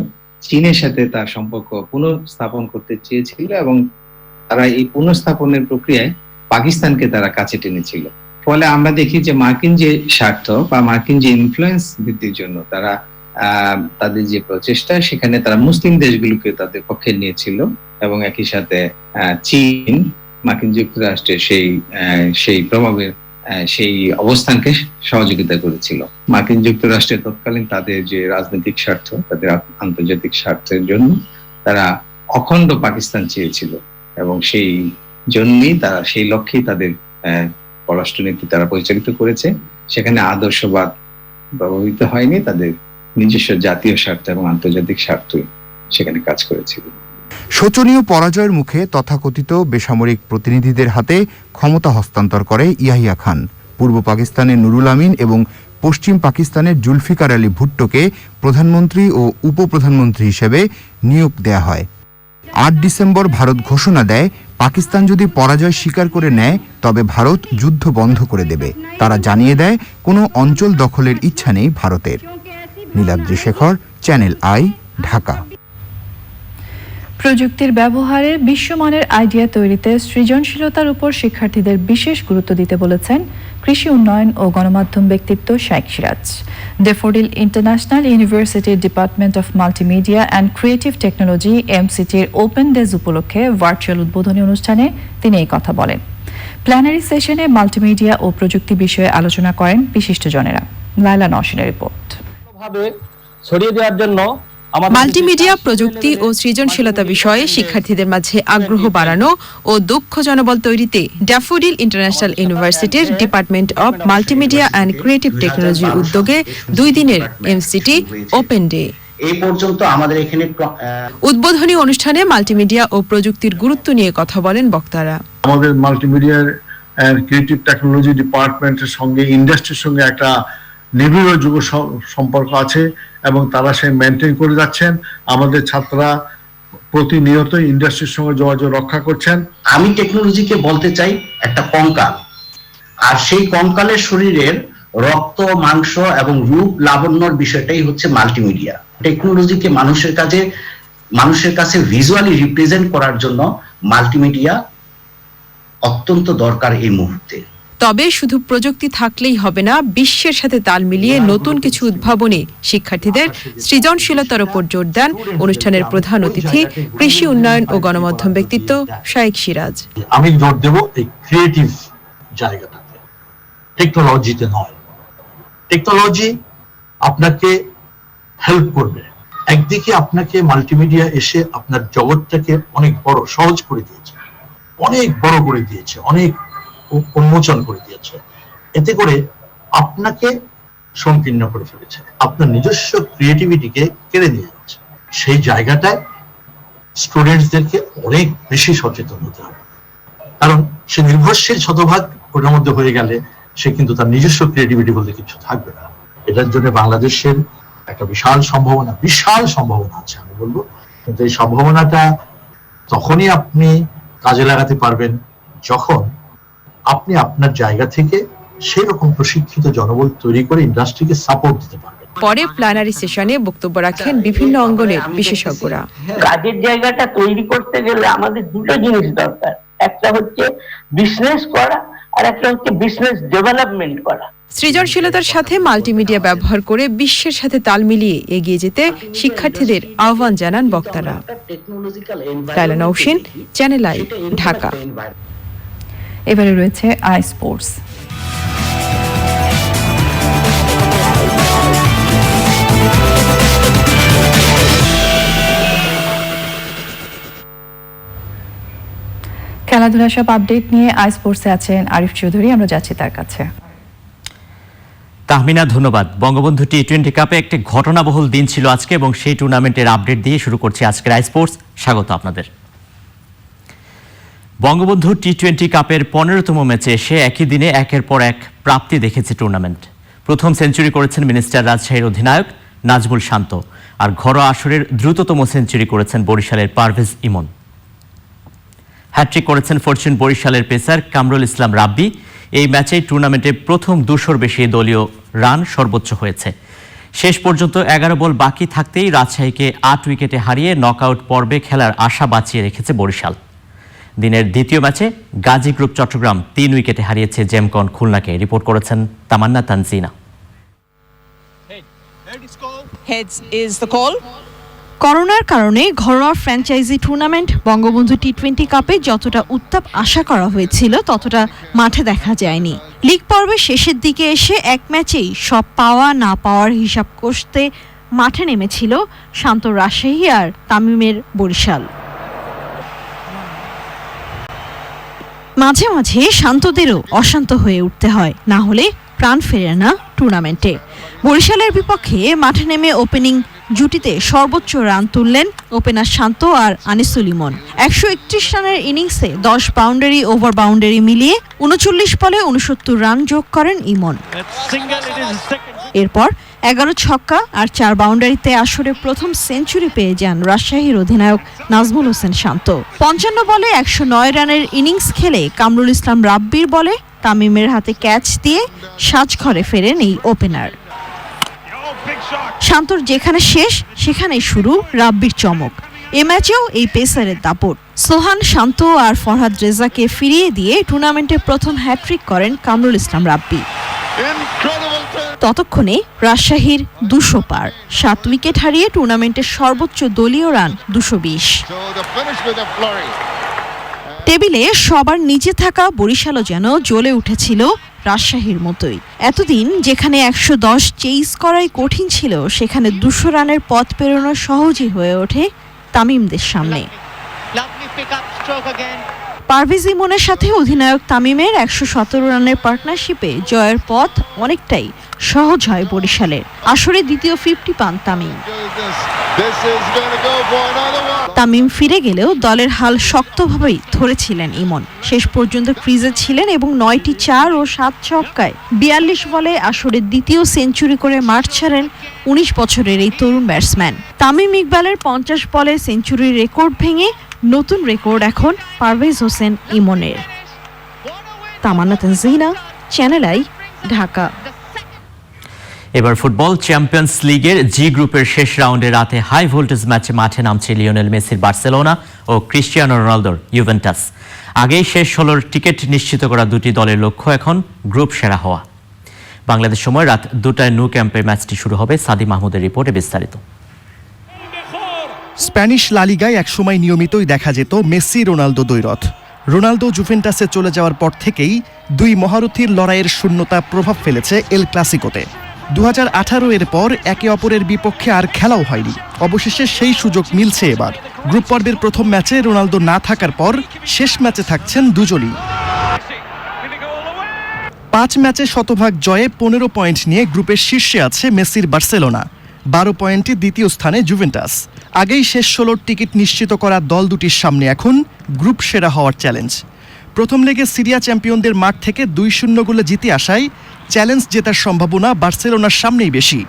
চীনের সাথে তার সম্পর্ক পুনঃস্থাপন করতে চেয়েছিল এবং তারা এই পুনঃস্থাপনের প্রক্রিয়ায় পাকিস্তানকে তারা কাছে টেনেছিল। ফলে আমরা দেখি যে মার্কিন যে স্বার্থ বা মার্কিন যে ইনফ্লুয়েন্স বৃদ্ধির জন্য তারা তাদের যে প্রচেষ্টা, সেখানে তারা মুসলিম দেশগুলোকে তাদের পক্ষে নিয়েছিল এবং একই সাথে চীন মার্কিন যুক্তরাষ্ট্রের সেই প্রভাবের সেই অবস্থানকে সহযোগিতা করেছিল। মার্কিন যুক্তরাষ্ট্রের তৎকালীন তাদের যে রাজনৈতিক স্বার্থ, তাদের আন্তর্জাতিক স্বার্থের জন্য তারা অখণ্ড পাকিস্তান চেয়েছিল এবং সেই জন্যই তারা সেই লক্ষ্যেই তাদের পররাষ্ট্রনীতি তারা পরিচালিত করেছে। সেখানে আদর্শবাদ ব্যবহৃত হয়নি, তাদের নিজস্ব জাতীয় স্বার্থ এবং আন্তর্জাতিক স্বার্থই সেখানে কাজ করেছিল। শোচনীয় পরাজয়ের মুখে তথাকথিত বেসামরিক প্রতিনিধিদের হাতে ক্ষমতা হস্তান্তর করে ইয়াহিয়া খান। পূর্ব পাকিস্তানের নুরুল আমিন এবং পশ্চিম পাকিস্তানের জুলফিকার আলী ভুট্টোকে প্রধানমন্ত্রী ও উপপ্রধানমন্ত্রী হিসেবে নিয়োগ দেয়া হয়। 8 ডিসেম্বর ভারত ঘোষণা দেয় পাকিস্তান যদি পরাজয় স্বীকার করে নেয় তবে ভারত যুদ্ধ বন্ধ করে দেবে। তারা জানিয়ে দেয় কোনো অঞ্চল দখলের ইচ্ছা নেই ভারতের। Niladri Shekhar, channel I, Dhaka. প্রযুক্তির ব্যবহারে বিশ্বমানের আইডিয়া তৈরিতে সৃজনশীলতার উপর শিক্ষার্থীদের বিশেষ গুরুত্ব দিতে বলেছেন কৃষি উন্নয়ন ও গণমাধ্যম ব্যক্তিত্ব শাইখ সিরাজ। ড্যাফোডিল ইন্টারন্যাশনাল ইউনিভার্সিটির department of multimedia and creative technology এমসিটির ওপেন ডেজ উপলক্ষে ভার্চুয়াল উদ্বোধনী অনুষ্ঠানে তিনি এই কথা বলেন। প্ল্যানারি সেশনে মাল্টিমিডিয়া ও প্রযুক্তি বিষয়ে আলোচনা করেন বিশিষ্টজনেরা। লায়লা নওশিনের রিপোর্ট। ছড়িয়ে দেওয়ার জন্য মাল্টিমিডিয়া প্রযুক্তি ও সৃজনশীলতা বিষয়ে শিক্ষার্থীদের মাঝে আগ্রহ বাড়ানো ও দক্ষ জনবল তৈরিতে ড্যাফোডিল ইন্টারন্যাশনাল ইউনিভার্সিটির department of multimedia and creative টেকনোলজির উদ্যোগে 2 দিনের এমসিটি ওপেন ডে এই পর্যন্ত আমাদের এখানে উদ্বোধনী অনুষ্ঠানে মাল্টিমিডিয়া ও প্রযুক্তির গুরুত্ব নিয়ে কথা বলেন বক্তারা। আমাদের মাল্টিমিডিয়ার অ্যান্ড ক্রিয়েটিভ টেকনোলজি ডিপার্টমেন্টের সঙ্গে ইন্ডাস্ট্রির সঙ্গে একটা নিবিড় যুগ সম্পর্ক আছে এবং তারা সেই মেনটেন করে যাচ্ছেন। আমাদের ছাত্ররা প্রতিনিয়ত ইন্ডাস্ট্রির সঙ্গে যোগাযোগ রক্ষা করছেন। আমি টেকনোলজিকে বলতে চাই একটা কঙ্কাল, আর সেই কঙ্কালের শরীরের রক্ত, মাংস এবং রূপ লাবণ্যর বিষয়টাই হচ্ছে মাল্টিমিডিয়া। টেকনোলজিকে মানুষের কাছে ভিজুয়ালি রিপ্রেজেন্ট করার জন্য মাল্টিমিডিয়া অত্যন্ত দরকার এই মুহূর্তে। তবে শুধু প্রযুক্তি থাকলেই হবে না, বিশ্বের সাথে তাল মিলিয়ে নতুন কিছু উদ্ভাবনে শিক্ষার্থীদের সৃজনশীলতার উপর জোর দেন অনুষ্ঠানের প্রধান অতিথি কৃষি উন্নয়ন ও গণমাধ্যম ব্যক্তিত্ব শাইখ সিরাজ। আমি জোর দেব এই ক্রিয়েটিভ জায়গাটাতে, টেকনোলজিতে নয়। টেকনোলজি আপনাকে হেল্প করবে, একদিকে আপনাকে মাল্টিমিডিয়া এসে আপনার জগৎটাকে অনেক বড় সহজ করে দিয়েছে, অনেক বড় করে দিয়েছে, অনেক উন্মোচন করে দিয়েছে। এতে করে আপনাকে সংকীর্ণ করে ফেলেছে, আপনার নিজস্ব ক্রিয়েটিভিটিকে কেড়ে নিয়ে যাচ্ছে। সেই জায়গাটায় স্টুডেন্টসদেরকে অনেক বেশি সচেতন হতে হবে, কারণ সে নির্ভরশীল শতভাগ ওটার মধ্যে হয়ে গেলে সে কিন্তু তার নিজস্ব ক্রিয়েটিভিটি বলতে কিছু থাকবে না। এটার জন্য বাংলাদেশের একটা বিশাল সম্ভাবনা আছে আমি বলবো। কিন্তু এই সম্ভাবনাটা তখনই আপনি কাজে লাগাতে পারবেন যখন আপনি আপনার জায়গা থেকে সেই রকম প্রশিক্ষিত জনবল তৈরি করে ইন্ডাস্ট্রিকে সাপোর্ট দিতে পারবেন। পরে প্ল্যানারি সেশনে বক্তব্য রাখেন বিভিন্ন অঙ্গনের বিশেষজ্ঞরা। কাজের জায়গাটা তৈরি করতে গেলে আমাদের দুটো জিনিস দরকার, একটা হচ্ছে বিজনেস করা আর একটা হচ্ছে বিজনেস ডেভেলপমেন্ট করা। সৃজনশীলতার সাথে মাল্টিমিডিয়া ব্যবহার করে বিশ্বের সাথে তাল মিলিয়ে এগিয়ে যেতে শিক্ষার্থীদের আহ্বান জানান বক্তারা। Laila Nowshin, channel I, Dhaka. এবারে রয়েছে আই স্পোর্টস। খেলাধুলা সব আপডেট নিয়ে আই স্পোর্টসে আছেন আরিফ চৌধুরী, আমরা যাচ্ছি তার কাছে। তাহমিনা, ধন্যবাদ। বঙ্গবন্ধু টি-20 কাপে একটি ঘটনাবহুল দিন ছিল আজকে এবং সেই টুর্নামেন্টের আপডেট দিয়ে শুরু করছি আজকের আই স্পোর্টস। স্বাগত আপনাদের। বঙ্গবন্ধু টি-20 কাপের 15তম ম্যাচে এসে একই দিনে একের পর এক প্রাপ্তি দেখেছে টুর্নামেন্ট। প্রথম সেঞ্চুরি করেছেন মিনিস্টার রাজশাহীর অধিনায়ক নাজমুল শান্ত, আর ঘরোয়া আসরের দ্রুততম সেঞ্চুরি করেছেন বরিশালের পারভেজ ইমন। হ্যাট্রিক করেছেন ফরচুন বরিশালের পেসার কামরুল ইসলাম রাব্বি। এই ম্যাচে টুর্নামেন্টে প্রথম 200-র বেশি দলীয় রান সর্বোচ্চ হয়েছে। শেষ পর্যন্ত 11 বল বাকি থাকতেই রাজশাহীকে 8 উইকেটে হারিয়ে নকআউট পর্বে খেলার আশা বাঁচিয়ে রেখেছে বরিশাল। দিনের দ্বিতীয় ম্যাচে গাজী গ্রুপ চট্টগ্রাম 3 উইকেটে হারিয়েছে জেমকন খুলনাকে। রিপোর্ট করেছেন তামান্না তানজিনা। করোনার কারণে ঘরোয়া ফ্র্যাঞ্চাইজি টুর্নামেন্ট বঙ্গবন্ধু টি-20 কাপে যতটা উত্তাপ আশা করা হয়েছিল ততটা মাঠে দেখা যায়নি। লিগ পর্বের শেষের দিকে এসে এক ম্যাচেই সব পাওয়া না পাওয়ার হিসাব কষতে মাঠে নেমেছিল শান্ত রাজশাহী আর তামিমের বরিশাল। মাঝে মাঝে শান্তদেরও অশান্ত হয়ে উঠতে হয়, না হলে প্রাণ ফেরে না টুর্নামেন্টে। বরিশালের বিপক্ষে মাঠে নেমে ওপেনিং জুটিতে সর্বোচ্চ রান তুললেন ওপেনার শান্ত আর আনিসুল ইমন। 131 রানের ইনিংসে 10 বাউন্ডারি ওভার বাউন্ডারি মিলিয়ে 39 বলে 69 রান যোগ করেন ইমন। এরপর 11 ছক্কা আর 4 বাউন্ডারিতে আসরে প্রথম সেঞ্চুরি পেয়ে যান রাজশাহীর অধিনায়ক নাজমুল হোসেন শান্ত। 55 বলে 109 রানের ইনিংস খেলে কামরুল ইসলাম রাব্বির বলে তামিমের হাতে ক্যাচ দিয়ে সাজঘরে ফেরেন এই ওপেনার। শান্তর যেখানে শেষ সেখানেই শুরু রাব্বির চমক। এ ম্যাচেও এই পেসারের দাপট। সোহান, শান্ত আর ফরহাদ রেজাকে ফিরিয়ে দিয়ে টুর্নামেন্টে প্রথম হ্যাট্রিক করেন কামরুল ইসলাম রাব্বি। ততক্ষণে রাজশাহীর 200 পার, 7 উইকেট হারিয়ে টুর্নামেন্টের সর্বোচ্চ দলীয় রান 220। টেবিলে সবার নিচে থাকা বরিশালও যেন জ্বলে উঠেছিল রাজশাহীর মতোই। এতদিন যেখানে 110 চেইস করাই কঠিন ছিল, সেখানে 200 রানের পথ পেরোনো সহজই হয়ে ওঠে তামিমদের সামনে। পারভেজ ইমনের সাথে অধিনায়ক তামিমের 117 রানের পার্টনারশিপে জয়ের পথ অনেকটাই সহজ হয় বরিশালের। আসরে দ্বিতীয় 50 পান তামিম। তামিম ফিরে গেলেও দলের হাল শক্তভাবেই ধরেছিলেন ইমন। শেষ পর্যন্ত ক্রিজে ছিলেন এবং 9টি 4 ও 7 ছক্কায় 42 বলে আসরে দ্বিতীয় সেঞ্চুরি করে মাঠ ছাড়েন 19 বছরের এই তরুণ ব্যাটসম্যান। তামিম ইকবালের 50 বলে সেঞ্চুরির রেকর্ড ভেঙে নতুন রেকর্ড এখন পারভেজ হোসেন ইমনের। তামান্না তানজিনা, চ্যানেল আই, ঢাকা। এবার ফুটবল চ্যাম্পিয়ন্স লিগের জি গ্রুপের শেষ রাউন্ডে রাতে হাই ভোল্টেজ ম্যাচে মাঠে নামছে লিওনেল মেসির বার্সেলোনা ও ক্রিস্টিয়ানো রোনালদোর ইউভেন্টাস। আগেই শেষ 16 টিকিট নিশ্চিত করা দুটি দলের লক্ষ্য এখন গ্রুপ সেরা হওয়া। বাংলাদেশ সময় রাত 2টায় ন্যু ক্যাম্পে ম্যাচটি শুরু হবে। সাদি মাহমুদের রিপোর্টে বিস্তারিত। স্প্যানিশ লা লিগায় একসময় নিয়মিতই দেখা যেত মেসি রোনালদো দ্বৈরথ। রোনালদো জুভেন্টাসে চলে যাওয়ার পর থেকেই দুই মহারথীর লড়াইয়ের শূন্যতা প্রভাব ফেলেছে এল ক্লাসিকোতে। 2018 এর পর একে অপরের বিপক্ষে আর খেলাও হয়নি। অবশেষে সেই সুযোগ মিলছে এবার। গ্রুপ পর্বের প্রথম ম্যাচে রোনালদো না থাকার পর শেষ ম্যাচে থাকছেন দুজনই। 5 ম্যাচে শতভাগ জয়ে 15 পয়েন্ট নিয়ে গ্রুপের শীর্ষে আছে মেসির বার্সেলোনা। 12 পয়েন্টে দ্বিতীয় স্থানে জুভেন্টাস। আগেই শেষ 16 টিকিট নিশ্চিত করা দল দুটির সামনে এখন গ্রুপ সেরা হওয়ার চ্যালেঞ্জ। প্রথম লেগে সিরিয়া চ্যাম্পিয়নদের মাঠ থেকে 2-0 গোলে জিতে আসায় চ্যালেঞ্জ জেতার সম্ভাবনা বার্সেলোনার সামনেই বেশি।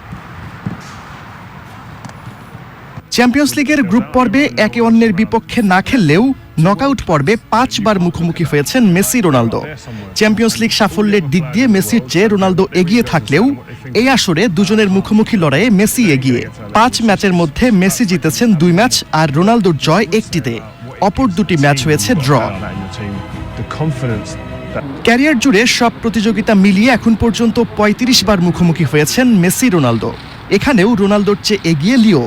চ্যাম্পিয়ন্স লিগের গ্রুপ পর্বে একে অন্যের বিপক্ষে না খেললেও নকআউট পর্বে 5 বার মুখোমুখি হয়েছেন মেসি রোনালদো। চ্যাম্পিয়ন্স লিগ সাফল্যের দিক দিয়ে মেসির চেয়ে রোনালদো এগিয়ে থাকলেও এই আসরে দুজনের মুখোমুখি লড়াইয়ে মেসি এগিয়ে। 5 ম্যাচের মধ্যে মেসি জিতেছেন 2 ম্যাচ আর রোনালদোর জয় 1টিতে। অপর দুটি ম্যাচ হয়েছে ড্র। ক্যারিয়ার জুড়ে সব প্রতিযোগিতা মিলিয়ে এখন পর্যন্ত 35 বার মুখোমুখি হয়েছেন মেসি রোনালদো। এখানেও রোনালদোর চেয়ে এগিয়ে লিও।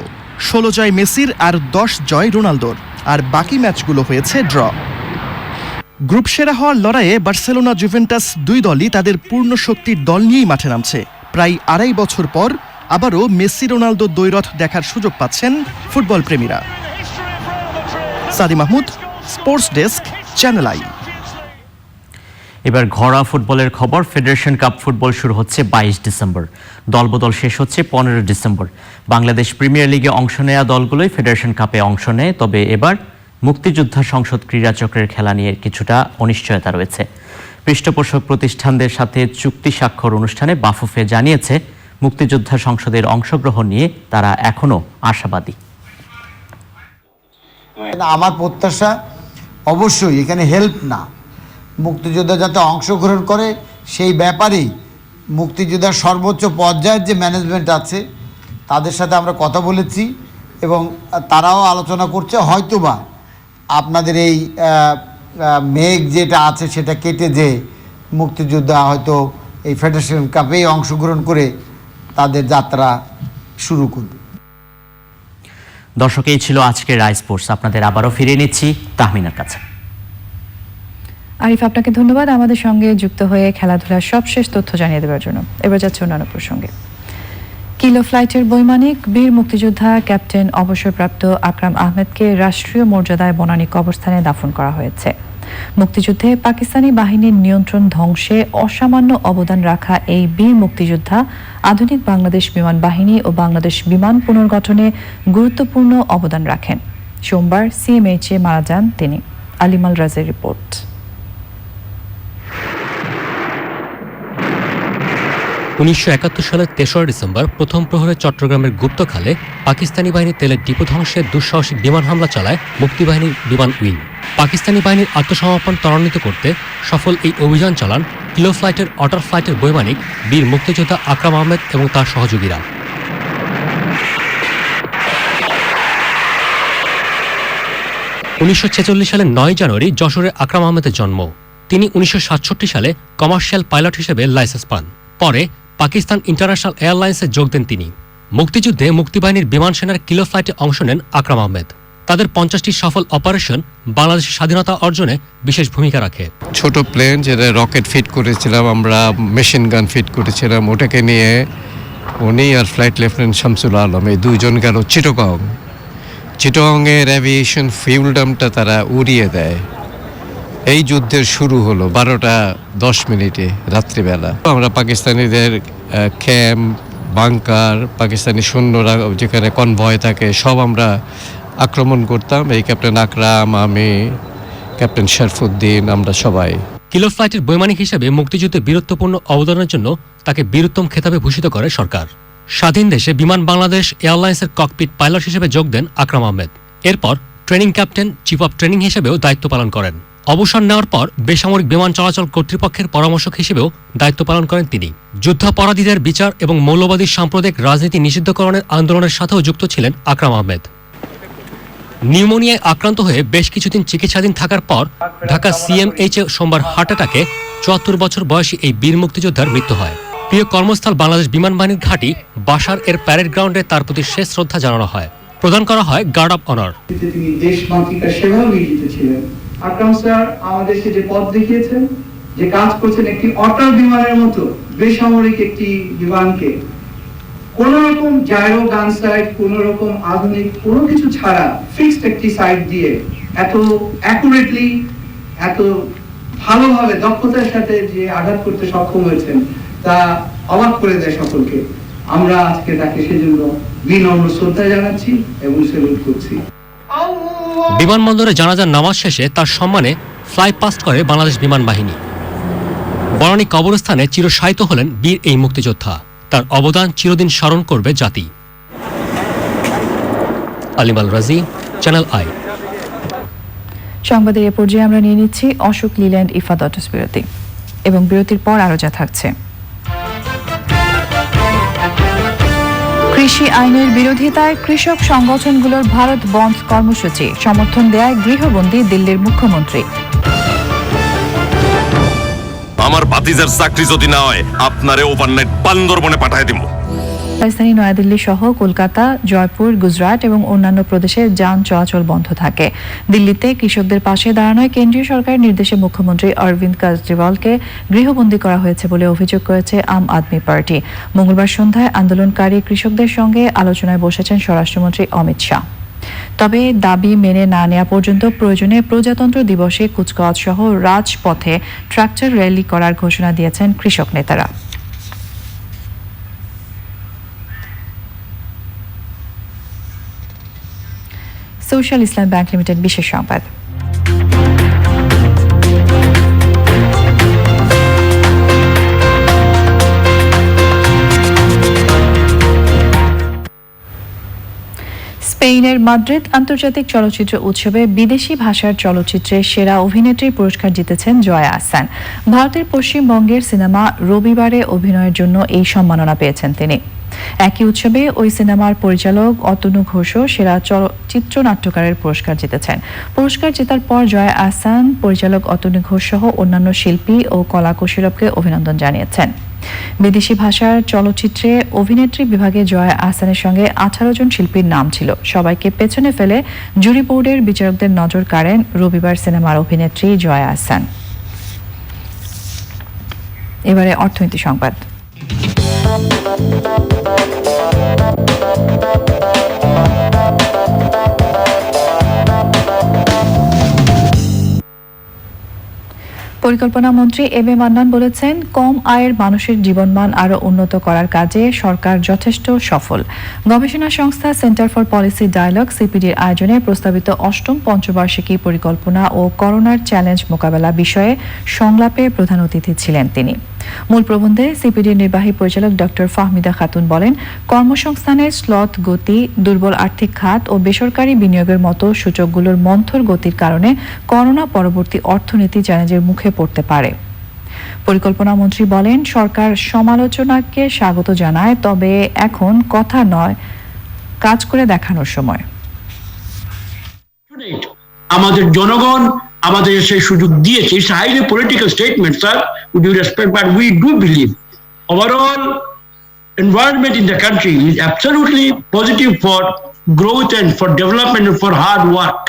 16 জয় মেসির আর 10 জয় রোনালদোর, আর বাকি ম্যাচগুলো হয়েছে ড্র। গ্রুপ সেরা হওয়ার লড়াইয়ে বার্সেলোনা জুভেন্টাস দুই দলই তাদের পূর্ণ শক্তির দল নিয়েই মাঠে নামছে। প্রায় 2.5 বছর পর আবারও মেসি রোনালদো দ্বৈরথ দেখার সুযোগ পাচ্ছেন ফুটবল প্রেমীরা। সাদি Mahmud, sports desk, channel I. এবার ঘরোয়া ফুটবলের খবর। ফেডারেশন কাপ ফুটবল শুরু হচ্ছে 22 ডিসেম্বর। দলবদল শেষ হচ্ছে 15 ডিসেম্বর। বাংলাদেশ প্রিমিয়ার লিগে অংশ নেওয়া দলগুলোই ফেডারেশন কাপে অংশ নেয়। তবে এবার মুক্তিযোদ্ধা সংসদ ক্রীড়াচক্রের খেলা নিয়ে কিছুটা অনিশ্চয়তা রয়েছে। পৃষ্ঠপোষক প্রতিষ্ঠানদের সাথে চুক্তি স্বাক্ষর অনুষ্ঠানে বাফুফে জানিয়েছে মুক্তিযোদ্ধা সংসদের অংশগ্রহণ নিয়ে তারা এখনো আশাবাদী। আমার প্রত্যাশা অবশ্যই এখানে হেল্প না, মুক্তিযোদ্ধা যাতে অংশগ্রহণ করে সেই ব্যাপারেই মুক্তিযোদ্ধার সর্বোচ্চ পর্যায়ের যে ম্যানেজমেন্ট আছে তাদের সাথে আমরা কথা বলেছি এবং তারাও আলোচনা করছে। হয়তোবা আপনাদের এই মেঘ যেটা আছে সেটা কেটে যে মুক্তিযোদ্ধা হয়তো এই ফেডারেশন কাপেই অংশগ্রহণ করে তাদের যাত্রা শুরু করবে। দর্শক, এই ছিল আজকের রাই স্পোর্টস। আপনাদের আবারও ফিরিয়ে নিচ্ছি তাহমিনার কাছে। আরিফ, আপনাকে ধন্যবাদ আমাদের সঙ্গে যুক্ত হয়ে খেলাধুলার সবশেষ তথ্য জানিয়ে দেওয়ার জন্য। এবার যাচ্ছে অন্যান্য প্রসঙ্গে। কিলো ফ্লাইটের বৈমানিক বীর মুক্তিযোদ্ধা ক্যাপ্টেন অবসরপ্রাপ্ত আকরাম আহমেদকে রাষ্ট্রীয় মর্যাদায় বনানী কবরস্থানে দাফন করা হয়েছে। মুক্তিযুদ্ধে পাকিস্তানি বাহিনীর নিয়ন্ত্রণ ধ্বংসে অসামান্য অবদান রাখা এই বীর মুক্তিযোদ্ধা আধুনিক বাংলাদেশ বিমান বাহিনী ও বাংলাদেশ বিমান পুনর্গঠনে গুরুত্বপূর্ণ অবদান রাখেন। সোমবার সিএমএইচে মারা যান তিনি। আলিমাল রাজের রিপোর্ট। 1971 সালের 3রা ডিসেম্বর প্রথম প্রহরে চট্টগ্রামের গুপ্তখালে পাকিস্তানি বাহিনী তেলের ডিপো ধ্বংসের দুঃসাহসিক বিমান হামলা চালায় মুক্তিবাহিনীর বিমান উইং। পাকিস্তানি বাহিনীর আত্মসমর্পণ ত্বরান্বিত করতে সফল এই অভিযান চালান কিলো ফ্লাইটের অটার ফ্লাইটের বৈমানিক বীর মুক্তিযোদ্ধা আকরাম আহমেদ এবং তার সহযোগীরা। 1946 সালের 9 জানুয়ারি যশোরে আকরাম আহমেদের জন্ম। তিনি 1967 সালে কমার্শিয়াল পাইলট হিসেবে লাইসেন্স পান। পরে পাকিস্তান ইন্টারন্যাশনাল এয়ারলাইন্সে যোগ দেন তিনি। মুক্তিযুদ্ধে মুক্তিবাহিনীর বিমান সেনার কিলো ফ্লাইটে অংশ নেন আকরাম আহমেদ। তাদের 50টি সফল অপারেশন বাংলাদেশের স্বাধীনতা অর্জনে বিশেষ ভূমিকা রাখে। ছোট প্লেন যেটা রকেট ফিট করেছিলাম, আমরা মেশিন গান ফিট করেছিলাম, ওটাকে নিয়ে উনি আর ফ্লাইট লেফটেন্যান্ট শামসুল আলম এই দুইজন গেল চিটগংয়ের অ্যাভিয়েশন ফিউলডামটা তারা উড়িয়ে দেয়। এই যুদ্ধের শুরু হলো 12:10 রাত্রিবেলা। আমরা পাকিস্তানিদের ক্যাম্প, বাংকার, পাকিস্তানি সৈন্যরা যেখানে কনভয় থাকে সব আমরা আক্রমণ করতাম। এই ক্যাপ্টেন আকরাম, আমি, ক্যাপ্টেন শরফুদ্দিন, আমরা সবাই। কিলো ফ্লাইটের বৈমানিক হিসেবে মুক্তিযুদ্ধে বীরত্বপূর্ণ অবদানের জন্য তাকে বীরোত্তম খেতাবে ভূষিত করে সরকার। স্বাধীন দেশে বিমান বাংলাদেশ এয়ারলাইন্সের ককপিট পাইলট হিসেবে যোগ দেন আকরাম আহমেদ। এরপর training captain, chief of training হিসেবেও দায়িত্ব পালন করেন। অবসর নেওয়ার পর বেসামরিক বিমান চলাচল কর্তৃপক্ষের পরামর্শক হিসেবেও দায়িত্ব পালন করেন তিনি। যুদ্ধাপরাধীদের বিচার এবং মৌলবাদী সাম্প্রদায়িক রাজনীতি নিষিদ্ধকরণের আন্দোলনের সাথেও যুক্ত ছিলেন আকরাম আহমেদ। নিউমোনিয়ায় আক্রান্ত হয়ে বেশ কিছুদিন চিকিৎসাধীন থাকার পর ঢাকা সিএমএইচে সোমবার হার্ট অ্যাটাকে 74 বছর বয়সী এই বীর মুক্তিযোদ্ধার মৃত্যু হয়। প্রিয় কর্মস্থল বাংলাদেশ বিমান বাহিনীর ঘাঁটি বাসার এর প্যারেড গ্রাউন্ডে তার প্রতি শেষ শ্রদ্ধা জানানো হয়। প্রদান করা হয় গার্ড অব অনার। তিনি দেশ মাতৃকার সেবাও নিয়োজিত ছিলেন। আকরাম স্যার আমাদেরকে যে পথ দেখিয়েছেন, যে কাজ করছেন, একটি অটার বিমানের মতো বেসামরিক একটি বিমানকে কোন রকম জাইরো গান সাইট, কোন রকম আধুনিক কোনো কিছু ছাড়া ফিক্সড একটি সাইট দিয়ে এত অ্যাকুরেটলি, এত ভালোভাবে দক্ষতার সাথে যে আঘাত করতে সক্ষম হয়েছেন তা অবাক করে দেয় সকলকে। আমরা আজকে তাকে সেজন্য বিনম্র শ্রদ্ধা জানাচ্ছি এবং সেলুট করছি। বিমানবন্দরে জানাজার নামাজ শেষে তার সম্মানে ফ্লাই পাস্ট করে বাংলাদেশ বিমান বাহিনী। বনানী কবরস্থানে চিরশায়িত হলেন বীর এই মুক্তিযোদ্ধা। তার অবদান চিরদিন স্মরণ করবে জাতি। আলিম আল রাজি, চ্যানেল আই। সংবাদের এ পর্যায়ে আমরা নিয়ে নিচ্ছি অশোক লিল্যান্ড ইফাদত বিরতি, এবং বিরতির পর আরো যা থাকছে। কৃষি আইনের বিরোধিতায় কৃষক সংগঠনগুলোর ভারত বন্ধ কর্মসূচি, সমর্থন দেয় গৃহবন্দী দিল্লির মুখ্যমন্ত্রী। আমার ভাতিজার চাকরি যদি না হয় আপনারে ওভারনাইট বান্দরবনে পাঠায় দিব। রাজধানী নয়াদিল্লি সহ কলকাতা, জয়পুর, গুজরাট এবং অন্যান্য প্রদেশে যান চলাচল বন্ধ থাকে। দিল্লিতে কৃষকদের পাশে দাঁড়ানোয় কেন্দ্রীয় সরকারের নির্দেশে মুখ্যমন্ত্রী অরবিন্দ কেজরিওয়ালকে গৃহবন্দী করা হয়েছে বলে অভিযোগ করেছে আম আদমি পার্টি। মঙ্গলবার সন্ধ্যায় আন্দোলনকারী কৃষকদের সঙ্গে আলোচনায় বসেছেন স্বরাষ্ট্রমন্ত্রী অমিত শাহ। তবে দাবি মেনে না নেওয়া পর্যন্ত প্রয়োজনে প্রজাতন্ত্র দিবসে কুচকাওয়াজ সহ রাজপথে ট্রাক্টর র্যালি করার ঘোষণা দিয়েছেন কৃষক নেতারা। সোশ্যাল ইসলাম ব্যাংক লিমিটেড বিশেষ সংবাদ। স্পেনের মাদ্রিদ আন্তর্জাতিক চলচ্চিত্র উৎসবে বিদেশি ভাষার চলচ্চিত্রে সেরা অভিনেত্রীর পুরস্কার জিতেছেন জয়া আহসান। ভারতের পশ্চিমবঙ্গের সিনেমা রবিবারে অভিনয়ের জন্য এই সম্মাননা পেয়েছেন তিনি। একই উৎসবে ওই সিনেমার পরিচালক অতনু ঘোষও সেরা চিত্রনাট্যকারের পুরস্কার জিতেছেন। পুরস্কার জেতার পর জয়া আহসান পরিচালক অতনু ঘোষ সহ অন্যান্য শিল্পী ও কলা কৌশলকে অভিনন্দন জানিয়েছেন। বিদেশি ভাষার চলচ্চিত্রে অভিনেত্রী বিভাগে জয়া আহসানের সঙ্গে 18 জন শিল্পীর নাম ছিল। সবাইকে পেছনে ফেলে জুরি বোর্ডের বিচারকদের নজর কাড়েন রবিবার সিনেমার অভিনেত্রী জয়া আহসান। এবারে অর্থনীতি সংবাদ। পরিকল্পনা মন্ত্রী এম এ মান্নান বলেছেন, কম আয়ের মানুষের জীবনমান আরও উন্নত করার কাজে সরকার যথেষ্ট সফল। গবেষণা সংস্থা সেন্টার ফর পলিসি ডায়ালগ সিপিডির আয়োজনে প্রস্তাবিত ৮ম পঞ্চবার্ষিকী পরিকল্পনা ও করোনার চ্যালেঞ্জ মোকাবেলা বিষয়ে সংলাপে প্রধান অতিথি ছিলেন তিনি। মূল প্রবন্ধে সিপিডির নির্বাহী পরিচালক ডক্টর ফাহমিদা খাতুন বলেন, কর্মসংস্থানের স্লথ গতি, দুর্বল আর্থিক খাত ও বেসরকারি বিনিয়োগের মতো সূচকগুলোর মন্থর গতির কারণে করোনা পরবর্তী অর্থনীতি চ্যালেঞ্জের মুখে পড়তে পারে। পরিকল্পনা মন্ত্রী বলেন, সরকার সমালোচনাকে স্বাগত জানায়, তবে এখন কথা নয়, কাজ করে দেখানোর সময়। আমাদের জনগণ আমাদের সেই সুযোগ দিয়েছে। It's highly political statement, sir, with due respect, but we do believe overall environment in the country is absolutely positive for growth and for development and for hard work.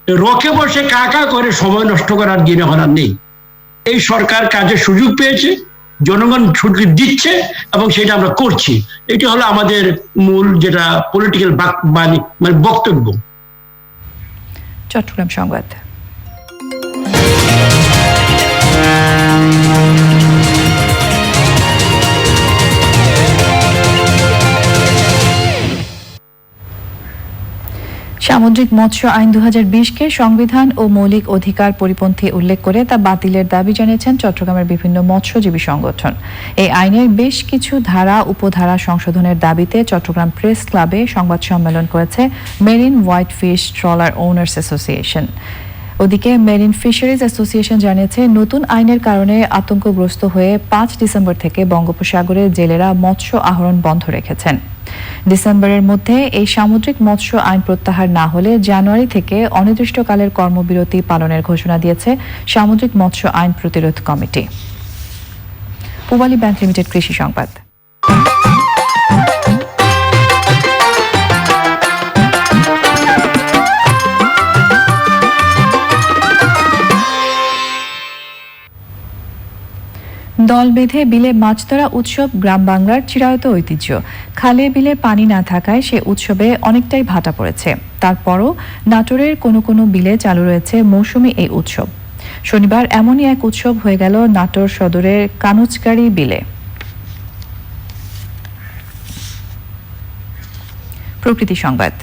রকে বসে কাকা করে সময় নষ্ট করার দিন এখন আর নেই। এই সরকার কাজের সুযোগ পেয়েছে, জনগণ সুযোগ দিচ্ছে এবং সেটা আমরা করছি। এটা হলো আমাদের মূল যেটা পলিটিক্যাল মানে বক্তব্য। চট্টগ্রাম সংবাদ। সামুদ্রিক মৎস্য আইন 2020-কে সংবিধান ও মৌলিক অধিকার পরিপন্থী উল্লেখ করে তা বাতিলের দাবি জানিয়েছেন চট্টগ্রামের বিভিন্ন মৎস্যজীবী সংগঠন। এই আইনের বেশ কিছু ধারা উপধারা সংশোধনের দাবিতে চট্টগ্রাম প্রেস ক্লাবে সংবাদ সম্মেলন করেছে marine white fish trawler owners association. ওদিকে মেরিন ফিশারিজ অ্যাসোসিয়েশন জানিয়েছে, নতুন আইনের কারণে আতঙ্কগ্রস্ত হয়ে 5 ডিসেম্বর থেকে বঙ্গোপসাগরে জেলেরা মৎস্য আহরণ বন্ধ রেখেছেন। ডিসেম্বরের মধ্যে এই সামুদ্রিক মৎস্য আইন প্রত্যাহার না হলে জানুয়ারি থেকে অনির্দিষ্টকালের কর্মবিরতি পালনের ঘোষণা দিয়েছে সামুদ্রিক মৎস্য আইন প্রতিরোধ কমিটি। পূবালী ব্যাংক লিমিটেড কৃষি সংবাদ। দল বেঁধে বিলে মাছ ধরা উৎসব গ্রাম বাংলার চিরায়ত ঐতিহ্য। খালে বিলে পানি না থাকায় সে উৎসবে অনেকটাই ভাটা পড়েছে। তারপরও নাটোরের কোনো কোনো বিলে চালু রয়েছে মৌসুমী এই উৎসব। শনিবার এমনই এক উৎসব হয়ে গেল নাটোর সদরের কানুচকারি বিলে। প্রকৃতি সংবাদ।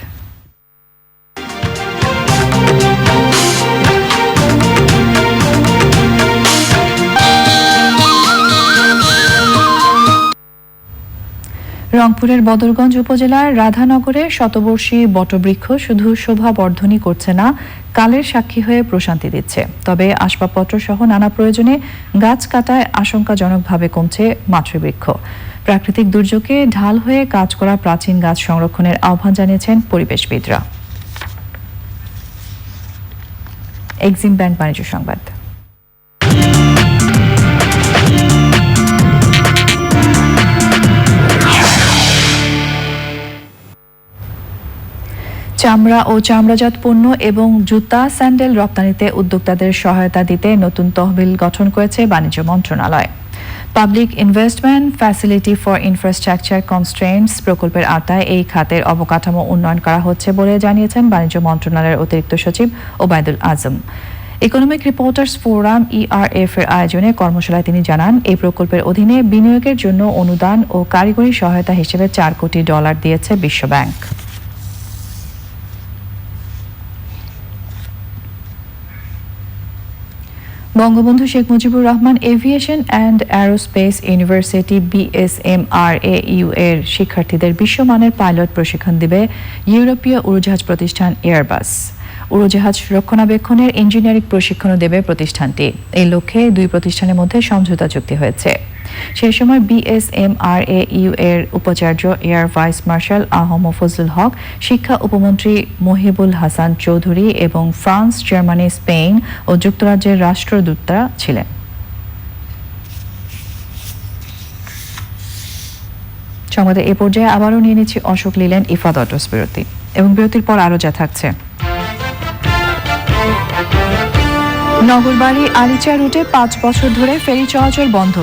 রংপুরের বদরগঞ্জ উপজেলার রাধানগরের শতবর্ষী বটবৃক্ষ শুধু শোভা বর্ধনই করছে না, কালের সাক্ষী হয়ে প্রশান্তি দিচ্ছে। তবে আসবাবপত্র সহ নানা প্রয়োজনে গাছ কাটায় আশঙ্কাজনকভাবে কমছে মাতৃবৃক্ষ। প্রাকৃতিক দুর্যোগে ঢাল হয়ে কাজ করা প্রাচীন গাছ সংরক্ষণের আহ্বান জানিয়েছেন পরিবেশবিদরা। এক্সিম ব্যাংক বাণিজ্য সংবাদ। চামড়া ও চামড়াজাত পণ্য এবং জুতা, স্যান্ডেল রপ্তানিতে উদ্যোক্তাদের সহায়তা দিতে নতুন তহবিল গঠন করেছে বাণিজ্য মন্ত্রণালয়। Public investment facility for infrastructure constraints প্রকল্পের আওতায় এই খাতের অবকাঠামো উন্নয়ন করা হচ্ছে বলে জানিয়েছেন বাণিজ্য মন্ত্রণালয়ের অতিরিক্ত সচিব ওবায়দুল আজম। ইকোনমিক রিপোর্টার্স ফোরাম ERF এর আয়োজনে কর্মশালায় তিনি জানান, এই প্রকল্পের অধীনে বিনিয়োগের জন্য অনুদান ও কারিগরি সহায়তা হিসেবে $4 কোটি দিয়েছে বিশ্বব্যাংক। Bangabandhu Sheikh Mujibur Rahman aviation and aerospace university BSMRAU এর শিক্ষার্থীদের বিশ্বমানের পাইলট প্রশিক্ষণ দেবে ইউরোপীয় উড়োজাহাজ প্রতিষ্ঠান এয়ারবাস। উড়োজাহাজ রক্ষণাবেক্ষণের ইঞ্জিনিয়ারিং প্রশিক্ষণও দেবে প্রতিষ্ঠানটি। এই লক্ষ্যে দুই প্রতিষ্ঠানের মধ্যে সমঝোতা চুক্তি হয়েছে। সেই সময় BSMRAU এর উপাচার্য এয়ার ভাইস মার্শাল আহম ফজলুল হক, শিক্ষা উপমন্ত্রী মহিবুল হাসান চৌধুরী এবং ফ্রান্স, জার্মানি, স্পেন ও যুক্তরাজ্যের রাষ্ট্রদূতরা ছিলেন। সংবাদে এ পর্যায়ে আবারও নিয়ে নিচ্ছি অশোক লিলেন ইফাদ অটোস বিরতি, এবং বিরতির পর আরও যা থাকছে। নগরবাড়ি আরিচা রুটে 5 বছর ধরে ফেরি চলাচল বন্ধ।